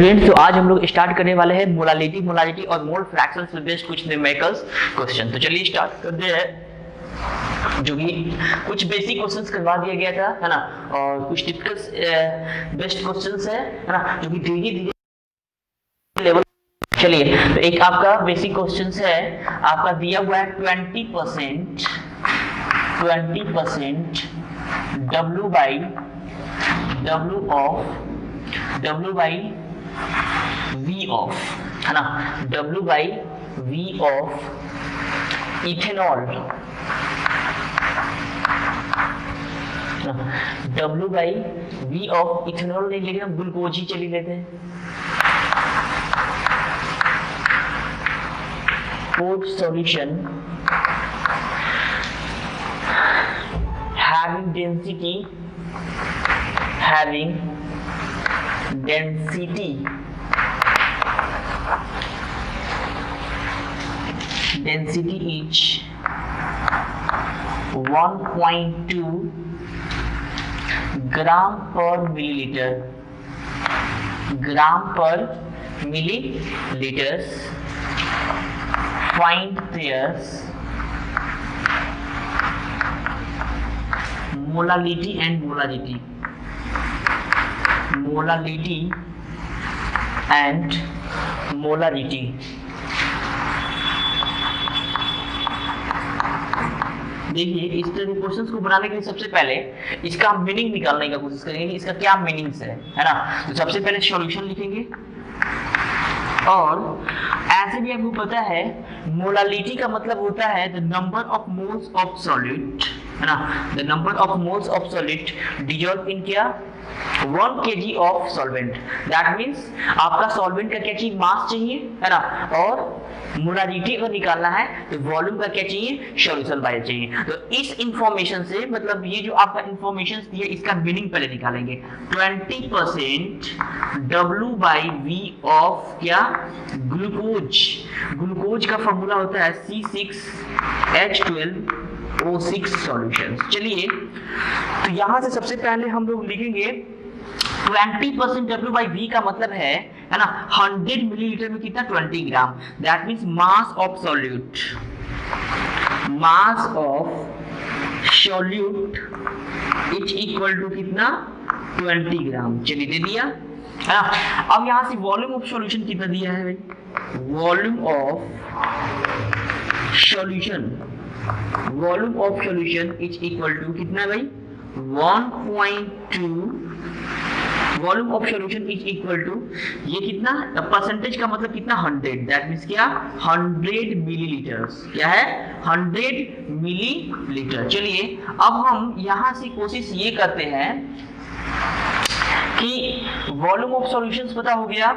Students, तो आज हम लोग स्टार्ट करने वाले हैं मोलालिटी और मोल फ्रैक्शन से बेस्ड कुछ न्यूमेरिकल्स क्वेश्चन। तो चलिए स्टार्ट करते हैं। जो कि कुछ बेसिक क्वेश्चंस करवा दिया गया था, है ना, और कुछ टिपिकल बेस्ट क्वेश्चंस है ना, जो कि धीरे धीरे लेवल। चलिए, तो एक आपका बेसिक क्वेश्चंस है, आपका दिया हुआ है 20% W by V of, है ना, W by V of ethanol, W by V of ethanol नहीं लेके हम ग्लूकोज ही चली लेते हैं। Fourth solution having density is 1.2 gram per milliliter. Find their molality and molarity. देखिए, इस तरह के क्वेश्चंस को बनाने के लिए सबसे पहले इसका मीनिंग निकालने का कोशिश करेंगे, इसका क्या मीनिंग्स है ना। तो सबसे पहले सॉल्यूशन लिखेंगे, और ऐसे भी आपको पता है मोलालिटी का मतलब होता है the number of moles of solid, है ना, the number of moles of solid dissolve in क्या 1 kg of solvent. That means आपका सॉल्वेंट का क्या चाहिए, मास चाहिए, है ना, और मोलारिटी अगर निकालना है तो वॉल्यूम का क्या चाहिए, सॉल्यूशन वाइज चाहिए। तो इस इंफॉर्मेशन से, मतलब ये जो आपका इंफॉर्मेशन दिया, इसका मीनिंग पहले निकालेंगे। 20% W by V ऑफ क्या, ग्लूकोज का फॉर्मूला होता है C6H12O6 सॉल्यूशंस। चलिए, तो यहां से सबसे पहले हम लोग लिखेंगे 20% W by V का मतलब है ना, 100 मिलीलीटर में कितना, 20 gram. That means mass of solute is equal to कितना, 20 ग्राम। चलिए, दे दिया, है ना। अब यहां से वॉल्यूम ऑफ सॉल्यूशन कितना दिया है भाई, volume of solution is equal to कितना भाई, 1.2। Volume of solution is equal to ये कितना, परसेंटेज का मतलब कितना, 100। दैट मींस क्या, 100 मिलीलीटर्स। क्या है, 100 मिलीलीटर। चलिए, अब हम यहां से कोशिश ये करते हैं कि वॉल्यूम ऑफ सॉल्यूशंस पता हो गया,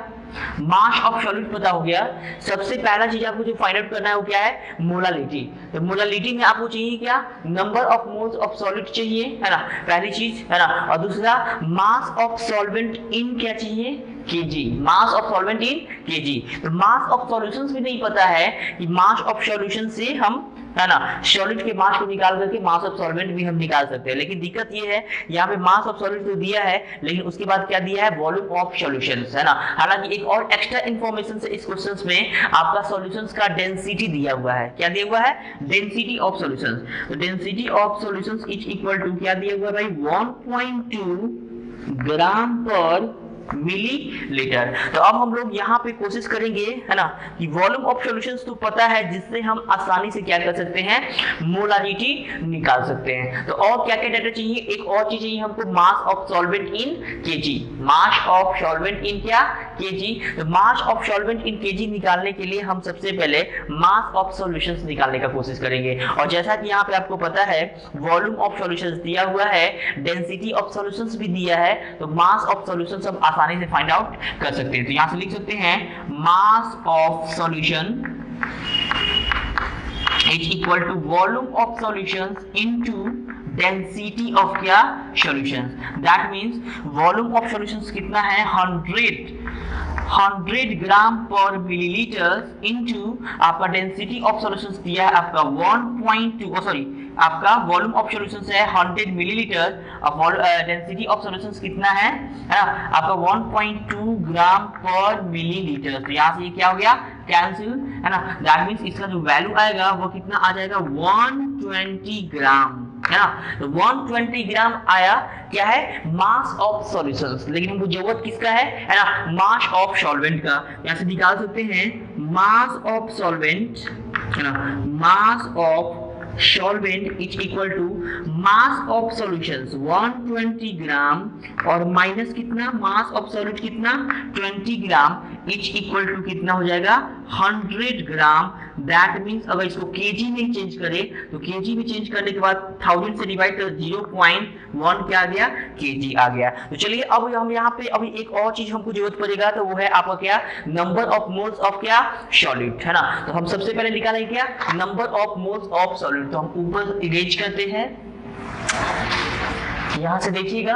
मास ऑफ सॉल्यूट पता हो गया। सबसे पहला चीज आपको जो फाइंड आउट करना है वो क्या है, मोलालिटी। तो मोलालिटी में आपको चाहिए क्या, number of moles of solute चाहिए, है ना, पहली चीज, है ना। और दूसरा, मास ऑफ सॉल्वेंट इन क्या चाहिए, KG, mass of solvent in KG. तो मास ऑफ सॉल्यूशंस भी नहीं पता है कि मास ऑफ सॉल्यूशन से हम, है ना, सॉलिड के मास को निकाल करके मास ऑफ सॉल्वेंट भी हम निकाल सकते हैं। लेकिन दिक्कत ये है, यहाँ पे मास ऑफ सॉलिड तो दिया है, लेकिन उसके बाद क्या दिया है, वॉल्यूम ऑफ सॉल्यूशंस, है ना। हालांकि एक और एक्स्ट्रा इंफॉर्मेशन से इस क्वेश्चंस में आपका सॉल्यूशंस का डेंसिटी दिया हुआ है। क्या दिया हुआ है, डेंसिटी ऑफ सॉल्यूशंस। तो density of solutions is equal to क्या दिया हुआ है भाई, 1.2 ग्राम पर मिलीलीटर। तो अब हम लोग यहाँ पे कोशिश करेंगे, है ना, कि वॉल्यूम ऑफ सॉल्यूशंस तो पता है, जिससे हम आसानी से क्या कर सकते हैं, मोलारिटी निकाल सकते हैं। तो और क्या क्या डाटा चाहिए, एक और चीज चाहिए हमको, मास of solvent in KG. Mass of solvent in क्या, केजी। तो मास ऑफ सॉल्वेंट इन केजी निकालने के लिए हम सबसे पहले मास ऑफ सॉल्यूशंस निकालने का कोशिश करेंगे। और जैसा कि यहाँ पे आपको पता है वॉल्यूम ऑफ सॉल्यूशंस दिया हुआ है, डेंसिटी ऑफ सॉल्यूशंस भी दिया है, तो मास ऑफ सॉल्यूशंस हम आसानी से फाइंड आउट कर सकते हैं। तो यहां से लिख सकते हैं mass of solution is equal to volume of solutions into density of क्या, solutions. That means volume of solutions कितना है, 100 ग्राम पर मिलीलीटर इनटू आपका डेंसिटी ऑफ सॉल्यूशंस दिया है आपका 1.2, सॉरी आपका वॉल्यूम ऑफ सॉल्यूशंस है 100 मिलीलीटर, अब डेंसिटी ऑफ सॉल्यूशंस कितना है ना, आपका 1.2 ग्राम पर मिलीलीटर। तो यहाँ से ये क्या हो गया, कैंसिल, है ना। दैट मींस इसका जो वैल्यू आएगा वो कितना आ जाएगा, 120 ग्राम, है ना। तो 120 ग्राम आया, क्या है, मास ऑफ सॉल्यूशंस। लेकिन हमको जरूरत किसका है ना, मास ऑफ सॉल्वेंट का। यहाँ से निकाल सकते हैं मास ऑफ सॉल्वेंट, है ना, mass of solvent is equal to mass of solutions 120 ग्राम और माइनस कितना, मास ऑफ सॉल्यूट कितना 20 ग्राम, इच इक्वल टू कितना हो जाएगा 100 ग्राम। दैट मीन्स अगर इसको केजी में चेंज करें तो केजी में चेंज करने के बाद 1000 से डिवाइड कर 0.1 क्या आ गया, केजी आ गया। तो चलिए अब हम यहाँ पे अभी एक और चीज हमको जरूरत पड़ेगा, तो वो है आपका क्या, नंबर ऑफ मोल्स ऑफ क्या, सॉलिड, है ना। तो हम सबसे पहले निकालेंगे क्या, number of moles of solid. तो हम ऊपर इरेज करते हैं, यहां से देखिएगा,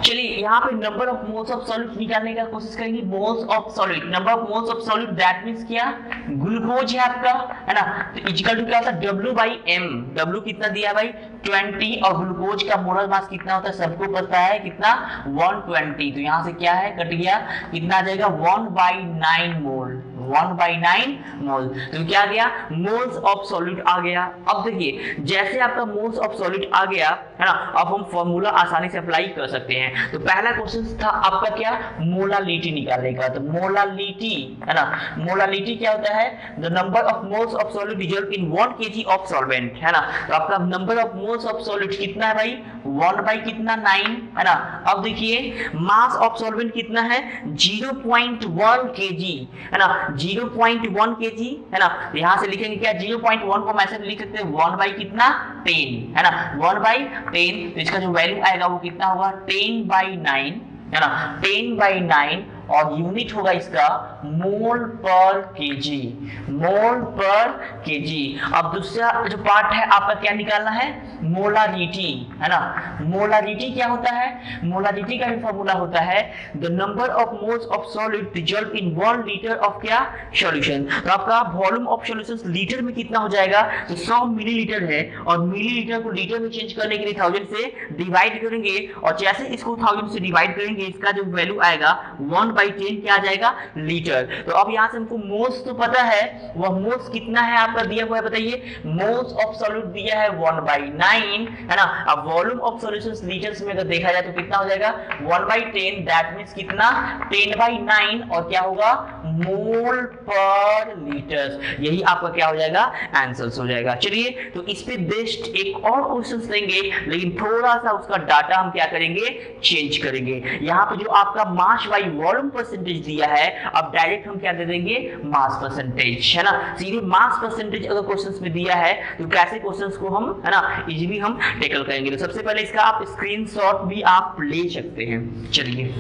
चलिए यहाँ पे number of moles of solid निकालने का कोशिश करेंगे। Moles of solid, number of moles of solid, that means क्या, ग्लूकोज है आपका, है ना। तो इक्वल टू क्या होता है, W/M। W कितना दिया भाई 20, और ग्लूकोज का मोलर मास कितना होता है सबको पता है, कितना 120। तो यहाँ से क्या है, कट गया, कितना आ जाएगा 1/9 मोल, 1/9 मोल। तो क्या आ गया, मोल्स ऑफ सॉलिड आ गया। अब देखिए जैसे आपका मोल्स ऑफ सॉलिड आ गया, है ना, अब हम फॉर्मूला आसानी से अप्लाई कर सकते हैं। तो पहला क्वेश्चन था आपका क्या, मोलालिटी निकालने का। तो मोलालिटी, है ना, मोलालिटी क्या होता है, the number of moles of solid dissolve in 1 kg of solvent, है ना। तो आपका number of moles of solid कितना है भाई, 1/9, है ना। अब देखिए मास ऑफ सॉल्वेंट कितना है, 0.1 kg, है ना, 0.1 kg, है ना। तो यहाँ से लिखेंगे क्या, 0.1 को मैसेज लिख सकते हैं 1/10, है ना, 1/10। तो इसका जो वैल्यू आएगा वो कितना होगा, 10/9, है ना, 10/9, और यूनिट होगा इसका मोल पर केजी, मोल पर केजी। अब दूसरा जो पार्ट है आपका क्या निकालना है, मोलारिटी, है ना। मोलारिटी क्या होता है, मोलारिटी का भी फॉर्मूला होता है the number of moles of solid dissolve in 1 litre of क्या, सॉल्यूशन। तो आपका वॉल्यूम ऑफ सॉल्यूशंस लीटर में कितना हो जाएगा, तो 100 मिलीलीटर है, और मिलीलीटर को लीटर में चेंज करने के लिए 1000 से डिवाइड करेंगे, और जैसे इसको 1000 से डिवाइड करेंगे इसका जो वैल्यू आएगा 1/10 क्या आ जाएगा, लीटर। तो अब यहाँ से हमको मोल्स तो पता है, वह मोल्स कितना है आपका दिया हुआ है, बताइए। मोल्स ऑफ सॉलिड दिया है 1/9, है ना। अब वॉल्यूम ऑफ सॉल्यूशंस लीटर्स में अगर देखा जाए तो कितना हो जाएगा 1/10, दैट मींस कितना 10/9, और क्या होगा मोल पर लीटर। यही आपका क्या हो जाएगा, आंसर्स हो जाएगा। चलिए तो इस पे बेस्ड एक और क्वेश्चन लेंगे, लेकिन थोड़ा सा उसका डाटा हम क्या करेंगे, चेंज करेंगे। यहाँ पे जो आपका मास बाई वॉल्यूम परसेंटेज दिया है, अब डायरेक्ट हम क्या दे देंगे, मास परसेंटेज, है ना। सीधे मास परसेंटेज अगर क्वेश्चंस में दिया है तो कैसे क्वेश्चंस को हम, है ना, इजीली हम टैकल करेंगे। तो सबसे पहले इसका आप स्क्रीनशॉट भी आप ले सकते हैं। चलिए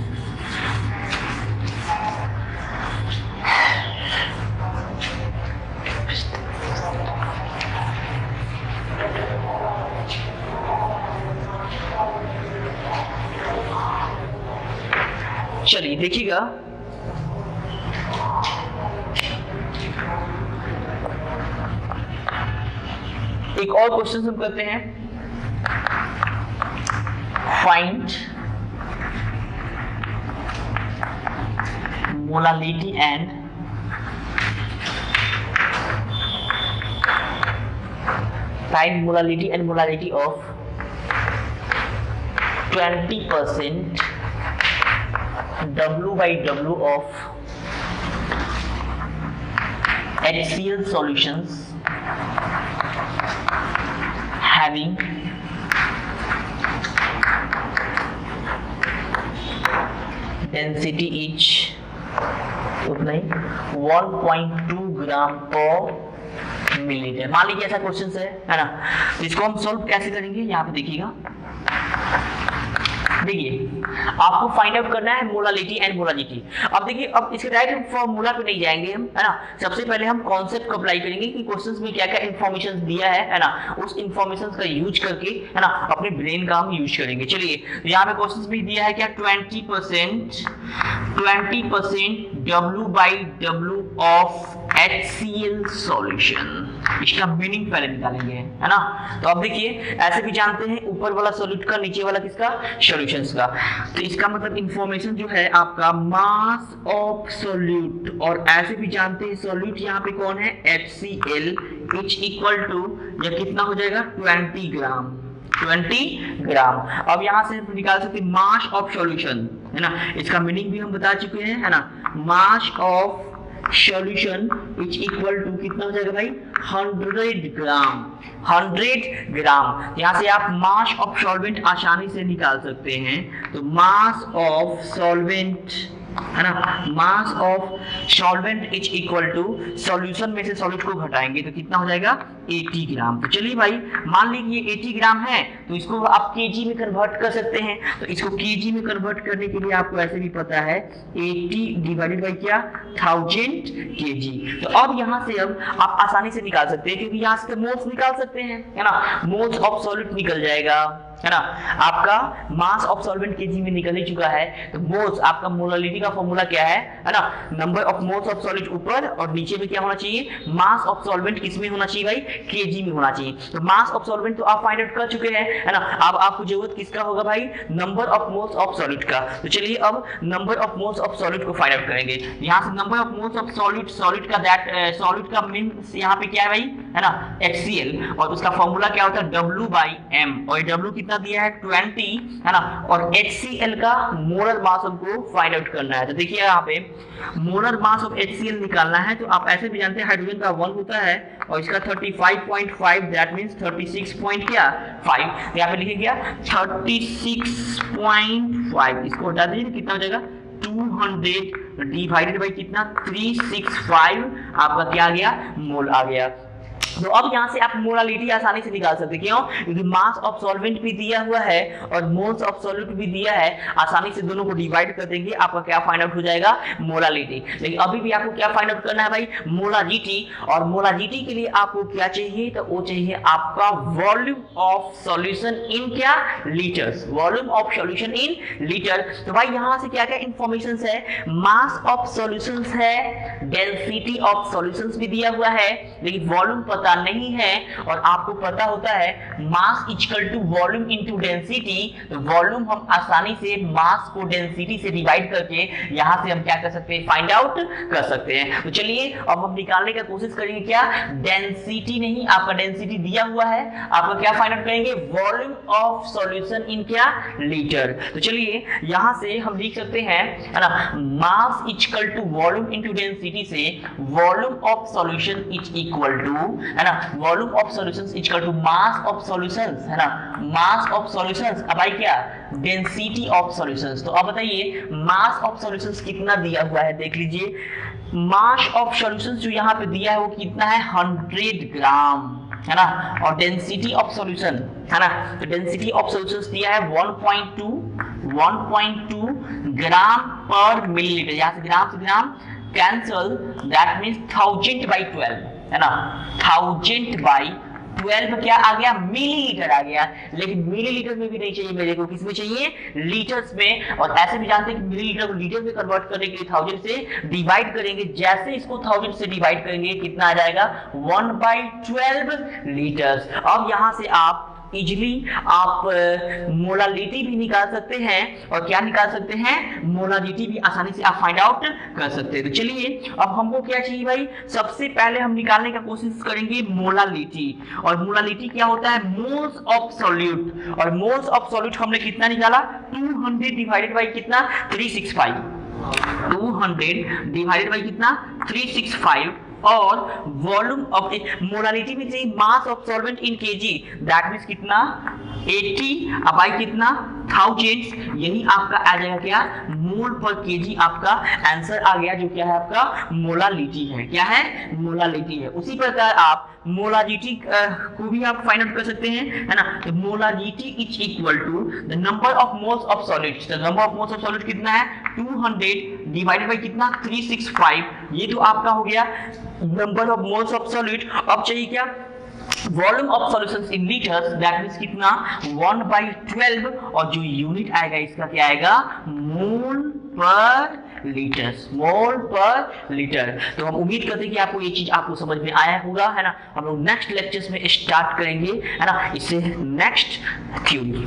चलिए देखिएगा, एक और क्वेश्चन हम करते हैं, find molality and molality of 20% W/W of HCl solutions having density each उतना ही 1.2 ग्राम पर मिलीलीटर। मान लीजिए ऐसा क्वेश्चन है ना। तो इसको हम सॉल्व कैसे करेंगे, यहाँ पे देखिएगा। देखिए आपको फाइंड आउट करना है मोलालिटी एंड मोलालिटी। अब देखिए, अब इसके डायरेक्ट फॉर्मूला पे नहीं जाएंगे हम, है ना। सबसे पहले हम कॉन्सेप्ट को अप्लाई करेंगे कि क्वेश्चंस में क्या क्या इंफॉर्मेशन दिया है ना, उस इंफॉर्मेशन का यूज करके, है ना, अपने ब्रेन का हम यूज करेंगे। चलिए यहाँ पे क्वेश्चंस में दिया है क्या, 20% W/W ऑफ HCl सॉल्यूशन। इसका मीनिंग पहले निकालेंगे, है ना। तो अब देखिए ऐसे भी जानते हैं ऊपर वाला सॉल्यूट का, नीचे वाला किसका, सॉल्यूशंस का। तो इसका मतलब इंफॉर्मेशन जो है आपका मास ऑफ सॉल्यूट, और ऐसे भी जानते हैं सॉल्यूट यहाँ पे कौन है, HCl, इच इक्वल टू या कितना हो जाएगा 20 ग्राम, 20 ग्राम। अब यहाँ से निकाल सकते हैं मास ऑफ सॉल्यूशन, है ना। इसका मीनिंग भी हम बता चुके हैं, है ना। Mass of solution is equal to कितना हो जाएगा भाई, 100 ग्राम, 100 ग्राम। यहाँ से आप मास ऑफ सॉल्वेंट आसानी से निकाल सकते हैं। तो मास ऑफ सॉल्वेंट, है ना, mass of solvent is equal to, solution में से सॉल्यूट को घटाएंगे तो कितना हो जाएगा 80 ग्राम। तो चलिए भाई मान लीजिए 80 ग्राम है तो इसको आप केजी में कन्वर्ट कर सकते हैं। तो इसको केजी में कन्वर्ट करने के लिए आपको ऐसे भी पता है 80 डिवाइडेड बाई क्या, 1000 केजी। तो अब यहाँ से अब आप आसानी से निकाल सकते हैं, क्योंकि यहाँ से तो मोल्स निकाल सकते हैं, है ना। मोल्स ऑफ सॉल्यूट निकल जाएगा, है ना। आपका मास ऑफ सॉल्वेंट केजी में निकल ही चुका है। तो मोल्स, आपका मोलालिटी का फॉर्मूला क्या है ना, number of moles of solute ऊपर और नीचे में क्या होना चाहिए, मास ऑफ सॉल्वेंट किस में होना चाहिए भाई, केजी में होना चाहिए। तो मास ऑफ सॉल्वेंट तो आप फाइंड आउट कर चुके हैं, है ना। अब आपको जरूरत किसका होगा भाई, number of moles of solute का। तो चलिए अब number of moles of solute को फाइंड आउट करेंगे। यहाँ से number of moles of solute, solute का दैट सॉल्यूट का मींस यहाँ पे क्या है भाई, है ना, HCl, और उसका फॉर्मूला क्या होता है W/m, और W कितना दिया है 20, है ना। और HCl का मोलर मास हमको फाइंड आउट करना है। तो देखिए यहाँ पे मोलर मास ऑफ HCl निकालना है। तो आप ऐसे भी जानते हैं हाइड्रोजन का 1 होता है और इसका 35.5, दैट मींस 36 पॉइंट क्या 5। यहाँ पे लिखे गया 36.5, इसको हटा दीजिए कितना हो जाएगा 200 डिवाइडेड बाई कितना 365, आपका क्या आ गया, मोल आ गया। तो अब यहाँ से आप मोलालिटी आसानी से निकाल सकते हैं, क्यों, क्योंकि मास ऑफ सॉल्वेंट भी दिया हुआ है और मोल्स ऑफ सॉल्यूट भी दिया है। आसानी से दोनों को डिवाइड कर देंगे, आपका क्या फाइंड आउट हो जाएगा, मोलालिटी। लेकिन अभी भी आपको क्या फाइंड आउट करना है भाई, मोलालिटी। और मोलालिटी के लिए आपको क्या चाहिए, तो वो चाहिए आपका वॉल्यूम ऑफ सॉल्यूशन इन क्या, litres, volume of solution in litre. तो भाई यहाँ से क्या क्या इंफॉर्मेशन है, मास ऑफ सॉल्यूशंस है, डेंसिटी ऑफ सॉल्यूशंस भी दिया हुआ है, लेकिन वॉल्यूम पता नहीं है। और आपको पता होता है mass equal to volume into density. तो वॉल्यूम हम आसानी से मास को डेंसिटी से डिवाइड करके यहां से हम क्या कर सकते हैं, फाइंड आउट कर सकते हैं। तो चलिए अब हम निकालने का कोशिश करेंगे, क्या, डेंसिटी नहीं, आपका डेंसिटी दिया हुआ है, आपका क्या फाइंड आउट करेंगे, वॉल्यूम ऑफ सॉल्यूशन इन क्या, लीटर। तो चलिए यहां से हम लिख सकते हैं, है ना, mass equal to volume into density से volume of solution is equal to, है ना, volume of solutions equal to mass of solutions, है ना, मास ऑफ सॉल्यूशंस अब आई क्या, डेंसिटी ऑफ सॉल्यूशंस। तो अब बताइए मास ऑफ सॉल्यूशंस कितना दिया हुआ है, देख लीजिए मास ऑफ सॉल्यूशंस जो यहाँ पे दिया है वो कितना है 100 ग्राम, है ना। और डेंसिटी ऑफ सॉल्यूशन, है ना, तो डेंसिटी ऑफ सॉल्यूशंस दिया है 1.2 ग्राम पर मिलीलीटर। यहाँ से ग्राम कैंसल, दैट मींस 1000/12, है ना, 1000/12 क्या आ गया, मिलीलीटर आ गया। लेकिन मिलीलीटर में भी नहीं चाहिए मेरे को, किसमें चाहिए, लीटर्स में। और ऐसे भी जानते हैं कि मिलीलीटर को लीटर में कन्वर्ट करने के लिए 1000 से डिवाइड करेंगे। जैसे इसको 1000 से डिवाइड करेंगे कितना आ जाएगा 1/12 लीटर्स। अब यहां से आप इजिली आप मोलालिटी भी निकाल सकते हैं, और क्या निकाल सकते हैं, मोलालिटी भी आसानी से आप फाइंड आउट कर सकते हैं। तो चलिए अब हमको क्या चाहिए भाई, सबसे पहले हम निकालने का कोशिश करेंगे मोलालिटी। और मोलालिटी क्या होता है, मोल्स ऑफ सॉल्यूट। और मोल्स ऑफ सॉल्यूट हमने कितना निकाला 200 डिवाइडेड बाई कितना 365, 200 डिवाइडेड बाई कितना 365। और वॉल्यूम ऑफ मोलालिटी में चाहिए मास of solvent in KG, that means कितना 80 बाई कितना 1000, यही आपका आ जाएगा क्या, मोल पर केजी। आपका आंसर आ गया जो क्या है आपका मोलालिटी है, क्या है, मोलालिटी है। उसी प्रकार आप मोलालिटी को भी आप फाइंड आउट कर सकते हैं, है ना। तो molality is equal to the number of moles of solid. The number of moles of solid कितना है 200 डिवाइडेड बाई कितना 365, ये तो आपका हो गया number of moles of solid. अब चाहिए क्या, volume of solutions in litres, that means कितना 1/12, और जो यूनिट आएगा इसका क्या आएगा, मोल पर लीटर, मोल पर लीटर। तो हम उम्मीद करते हैं कि आपको ये चीज आपको समझ में आया होगा, है ना। हम लोग नेक्स्ट लेक्चर्स में स्टार्ट करेंगे, है ना, इससे नेक्स्ट थ्योरी।